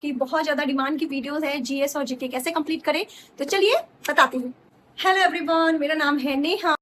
कि बहुत ज्यादा डिमांड की वीडियोस है जीएस और जीके कैसे कंप्लीट करें, तो चलिए बताती हूँ। हेलो एवरीवन, मेरा नाम है नेहा।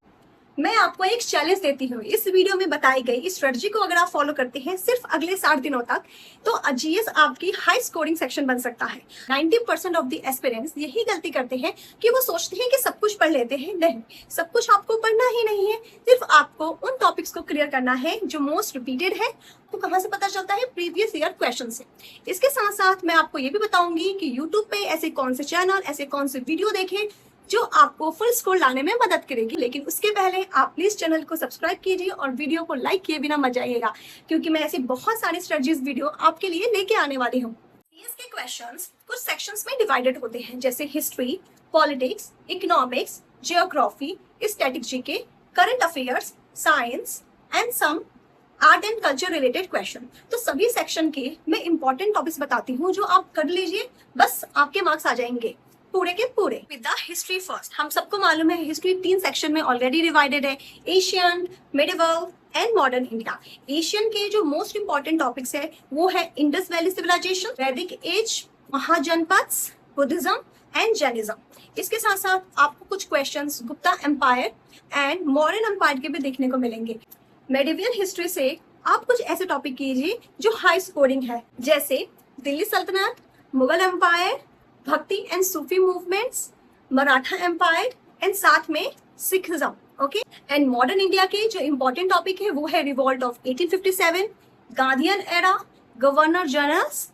मैं आपको एक चैलेंज देती हूँ। इस वीडियो में बताई गई इस स्ट्रेटजी को अगर आप फॉलो करते हैं सिर्फ अगले 60 दिनों तक, तो जीएस आपकी हाई स्कोरिंग सेक्शन बन सकता है। 90% ऑफ द एस्पिरेंट्स यही गलती करते हैं कि वो सोचते हैं कि सब कुछ पढ़ लेते हैं। नहीं, सब कुछ आपको पढ़ना ही नहीं है, सिर्फ आपको उन टॉपिक्स को क्लियर करना है जो मोस्ट रिपीटेड है। तो कहाँ से पता चलता है? प्रीवियस ईयर क्वेश्चन से। इसके साथ साथ मैं आपको ये भी बताऊंगी कि यूट्यूब पे ऐसे कौन से चैनल, ऐसे कौन से वीडियो देखें जो आपको फुल स्कोर लाने में मदद करेगी। लेकिन उसके पहले आप प्लीज चैनल को सब्सक्राइब कीजिए और वीडियो को लाइक किए बिना मत जाइएगा, क्योंकि मैं ऐसी बहुत सारी स्ट्रेटजीज वीडियो आपके लिए लेके आने वाली हूँ। इसके क्वेश्चंस कुछ सेक्शंस में डिवाइडेड होते हैं, जैसे history, politics, economics, geography, static GK, current affairs, science and some art and culture related question. तो सभी सेक्शन के मैं इंपॉर्टेंट टॉपिक्स बताती हूँ जो आप कर लीजिए, बस आपके मार्क्स आ जाएंगे पूरे के पूरे। विद द हिस्ट्री फर्स्ट, हम सबको मालूम है हिस्ट्री 3 सेक्शन में ऑलरेडी डिवाइडेड है, Asian, medieval and modern India. Asian के जो मोस्ट इंपॉर्टेंट टॉपिक्स है वो है Indus valley civilisation, Vedic age, Mahajanapada, Buddhism and Jainism. इसके साथ साथ आपको कुछ questions Gupta empire and modern empire के भी देखने को मिलेंगे। मेडिवियल हिस्ट्री से आप कुछ ऐसे टॉपिक कीजिए जो हाई स्कोरिंग है, जैसे दिल्ली सल्तनत, Mughal empire, bhakti and Sufi movements, Maratha empire and साथ में Sikhism. Okay, and modern India के जो इंपॉर्टेंट टॉपिक है वो है revolt of 1857, Gandhian era, governor generals,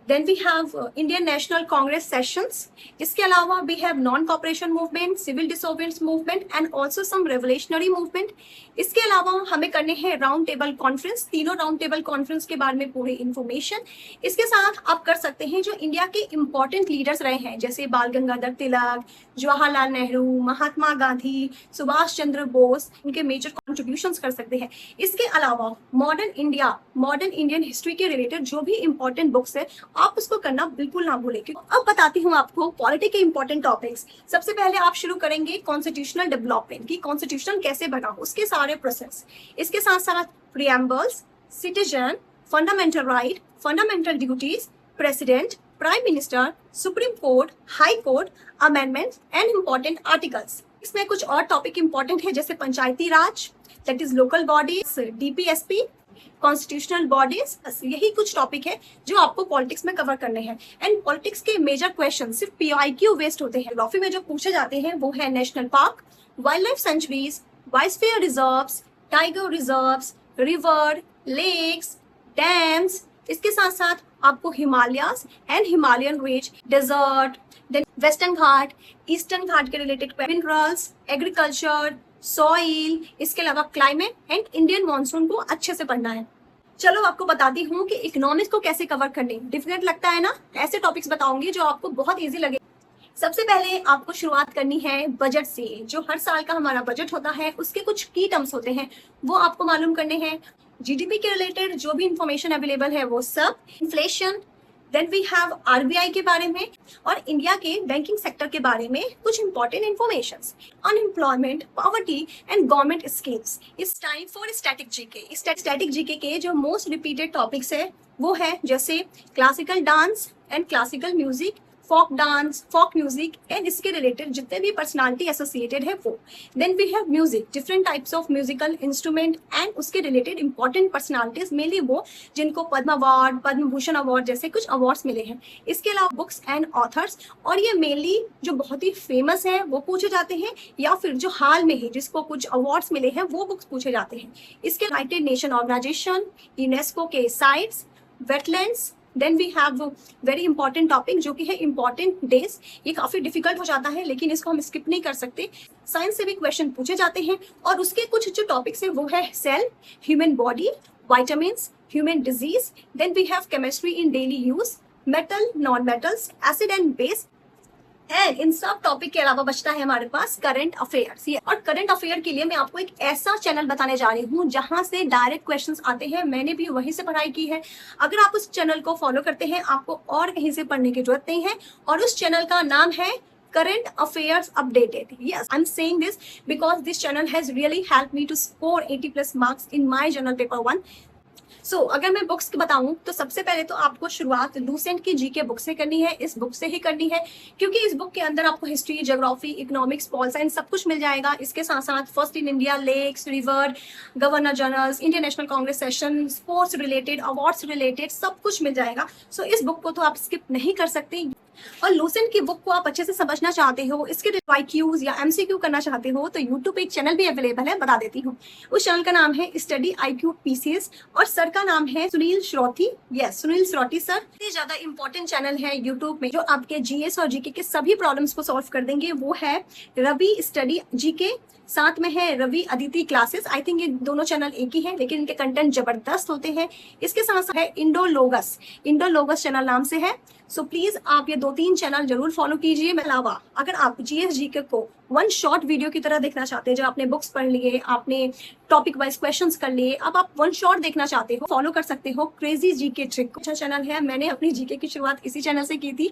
then we have Indian National Congress sessions. इसके अलावा we have non cooperation movement, civil disobedience movement and also some revolutionary movement. इसके अलावा हमें करने हैं राउंड टेबल कॉन्फ्रेंस, तीनों राउंड टेबल कॉन्फ्रेंस के बारे में पूरी इंफॉर्मेशन। इसके साथ आप कर सकते हैं जो इंडिया के इंपॉर्टेंट लीडर्स रहे हैं, जैसे बाल गंगाधर तिलक, जवाहरलाल नेहरू, महात्मा गांधी, सुभाष चंद्र बोस, उनके मेजर कॉन्ट्रीब्यूशंस कर सकते हैं। इसके अलावा modern India, modern Indian history के रिलेटेड जो भी इंपॉर्टेंट बुक्स है आप उसको करना बिल्कुल ना भूलें। अब बताती हूँ आपको पॉलिटी के इंपॉर्टेंट टॉपिक्स। सबसे पहले आप शुरू करेंगे कॉन्स्टिट्यूशनल डेवलपमेंट की, कॉन्स्टिट्यूशन कैसे बना उसके सारे प्रोसेस। इसके साथ साथ preambles, citizen, fundamental right, fundamental duties, president, prime minister, supreme court, high court, amendments and important articles. इसमें कुछ और टॉपिक इंपॉर्टेंट है, जैसे panchayati raj, that is local bodies, DPSP, constitutional bodies. यही कुछ टॉपिक है जो आपको पॉलिटिक्स में कवर करने हैं। एंड पॉलिटिक्स के मेजर क्वेश्चन सिर्फ पीआईक्यू बेस्ड होते हैं। जियोग्राफी में जो पूछे जाते हैं वो है national park, wild life sanctuaries, biosphere reserves, tiger reserves, river, lakes, dams. इसके साथ साथ आपको Himalayas and Himalayan range, desert, then western ghat, eastern ghat के रिलेटेड मिनरल्स, एग्रीकल्चर, सॉइल, इसके अलावा क्लाइमेट एंड इंडियन मॉनसून को अच्छे से पढ़ना है। चलो आपको बताती हूँ कि इकोनॉमिक्स को कैसे कवर करने। डिफिकल्ट लगता है ना? ऐसे टॉपिक्स बताऊंगी जो आपको बहुत इजी लगे। सबसे पहले आपको शुरुआत करनी है बजट से। जो हर साल का हमारा बजट होता है उसके कुछ की टर्म्स होते हैं, वो आपको मालूम करने हैं। जीडीपी के रिलेटेड जो भी इंफॉर्मेशन अवेलेबल है वो सब, inflation, then we have RBI के बारे में और इंडिया के बैंकिंग सेक्टर के बारे में कुछ important informations, unemployment, poverty and government schemes. इस time for static GK. Static GK के जो मोस्ट रिपीटेड टॉपिक्स है वो है जैसे classical dance and classical music, folk dance, folk music and इसके रिलेटेड जितने भी पर्सनालिटी एसोसिएटेड है वो। Then we have music, different types of musical instrument and उसके रिलेटेड इंपॉर्टेंट पर्सनालिटीज, मेनली वो जिनको पद्म अवार्ड, पद्म भूषण अवार्ड जैसे कुछ अवार्ड्स मिले हैं। इसके अलावा बुक्स एंड ऑथर्स, और ये मेनली जो बहुत ही फेमस है वो पूछे जाते हैं, या फिर जो हाल में ही जिसको कुछ अवार्ड्स मिले हैं वो बुक्स पूछे जाते हैं। इसके यूनाइटेड नेशन ऑर्गेनाइजेशन, यूनेस्को के sites, wetlands. Then we have very important topic जो कि है इंपॉर्टेंट डेज। ये काफी डिफिकल्ट हो जाता है लेकिन इसको हम स्किप नहीं कर सकते। साइंस से भी क्वेश्चन पूछे जाते हैं और उसके कुछ जो टॉपिक्स है वो है cell, human body, vitamins, human disease. Then we have chemistry in daily use, metal, non metals, acid and base. And इन सब टॉपिक के अलावा बचता है हमारे पास करंट अफेयर्स। और करंट अफेयर के लिए मैं आपको एक ऐसा चैनल बताने जा रही हूँ जहां से डायरेक्ट क्वेश्चंस आते हैं। मैंने भी वहीं से पढ़ाई की है। अगर आप उस चैनल को फॉलो करते हैं आपको और कहीं से पढ़ने की जरूरत नहीं है। और उस चैनल का नाम है current affairs updated. Yes, I'm saying this because this channel has really helped me to score 80+ marks in my journal paper 1. अगर मैं बुक्स की बताऊं तो सबसे पहले तो आपको शुरुआत लूसेंट की जीके बुक से करनी है, इस बुक से ही करनी है, क्योंकि इस बुक के अंदर आपको history, geography, economics, pol science सब कुछ मिल जाएगा। इसके साथ साथ first in India, lakes, river, governor generals, Indian National Congress session, sports related, awards related सब कुछ मिल जाएगा। इस बुक को तो आप स्किप नहीं कर सकते। और लूसेंट की बुक को आप अच्छे से समझना चाहते हो, इसके IQs या MCQ करना चाहते हो, तो यूट्यूब पे एक चैनल भी अवेलेबल है, बता देती हूँ। उस चैनल का नाम है स्टडी IQ PCS और सर का नाम है सुनील श्रोती। Yes, Sunil Shroti sir. सबसे ज्यादा इंपॉर्टेंट चैनल है यूट्यूब में जो आपके GS और GK के सभी प्रॉब्लम्स को सॉल्व कर देंगे, वो है रवि स्टडी GK, साथ में है Ravi Aditi classes. I think ये दोनों चैनल एक ही है, लेकिन इनके कंटेंट जबरदस्त होते हैं। इसके साथ साथ है इंडोलोगस चैनल नाम से है। प्लीज आप ये 2-3 चैनल जरूर फॉलो कीजिए। मैं अलावा अगर आप GS GK को वन शॉट वीडियो की तरह देखना चाहते हैं, जो आपने बुक्स पढ़ लिए, आपने टॉपिक वाइज क्वेश्चंस कर लिए, अब आप वन शॉट देखना चाहते हो, फॉलो कर सकते हो क्रेजी GK ट्रिक। अच्छा चैनल है, मैंने अपनी GK की शुरुआत इसी चैनल से की थी।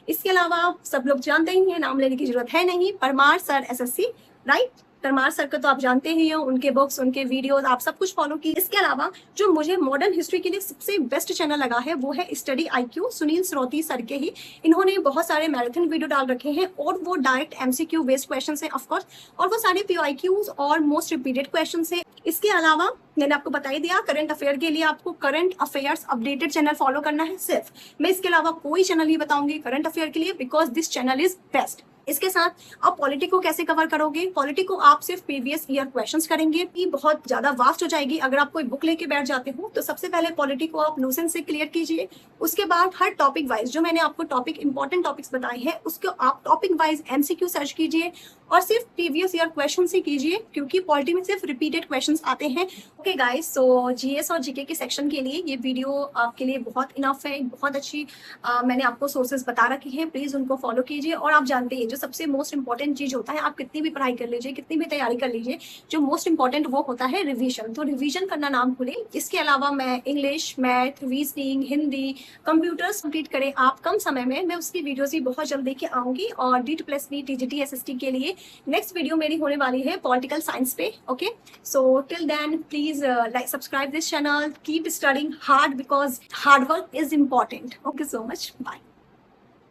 इसके अलावा सब लोग जानते ही हैं, नाम लेने की जरूरत है नहीं, Parmar sir SSC, right. Parmar sir को तो आप जानते ही हो, उनके बुक्स, उनके वीडियोस, आप सब कुछ फॉलो की। इसके अलावा जो मुझे मॉडर्न हिस्ट्री के लिए सबसे बेस्ट चैनल लगा है वो है study IQ, Sunil Shroti sir के ही। इन्होंने बहुत सारे मैराथन वीडियो डाल रखे हैं और वो डायरेक्ट MCQ बेस्ड क्वेश्चन है ऑफकोर्स, और वो सारे PYQs और मोस्ट रिपीटेड क्वेश्चन है। इसके अलावा मैंने आपको बता ही दिया, करंट अफेयर के लिए आपको current affairs updated channel follow करना है सिर्फ। मैं इसके अलावा कोई चैनल नहीं बताऊंगी करंट अफेयर के लिए, because this channel is best. इसके साथ आप पॉलिटी को कैसे कवर करोगे, पॉलिटी को आप सिर्फ प्रीवियस ईयर क्वेश्चंस करेंगे, ये बहुत ज्यादा वास्ट हो जाएगी। अगर आप कोई बुक लेके बैठ जाते हो तो सबसे पहले पॉलिटी को आप लूसेंट से क्लियर कीजिए। उसके बाद हर टॉपिक वाइज जो मैंने आपको टॉपिक इंपॉर्टेंट टॉपिक्स बताए हैं उसको आप टॉपिक वाइज MCQ सर्च कीजिए और सिर्फ प्रीवियस ईयर क्वेश्चन ही कीजिए, क्योंकि पॉलिटी में सिर्फ रिपीटेड क्वेश्चंस आते हैं। ओके गाइस, GS और GK के सेक्शन के लिए ये वीडियो आपके लिए बहुत इनफ है, बहुत अच्छी मैंने आपको सोर्सेज बता रखी हैं, प्लीज उनको फॉलो कीजिए। और आप जानते हैं जो सबसे मोस्ट इंपॉर्टेंट चीज होता है, आप कितनी भी पढ़ाई कर लीजिए, कितनी भी तैयारी कर लीजिए, जो मोस्ट इंपॉर्टेंट वो होता है रिवीजन। तो रिवीजन करना नाम भूलें। इसके अलावा मैं English, math, reasoning, Hindi, computers complete करें आप कम समय में, मैं उसकी वीडियोस भी बहुत जल्द लेके आऊंगी। और DEET+B TGT SST के लिए नेक्स्ट वीडियो मेरी होने वाली है पॉलिटिकल साइंस पे। Okay, so till then please like subscribe this channel, keep studying hard because hard work is important. Okay, so much, bye.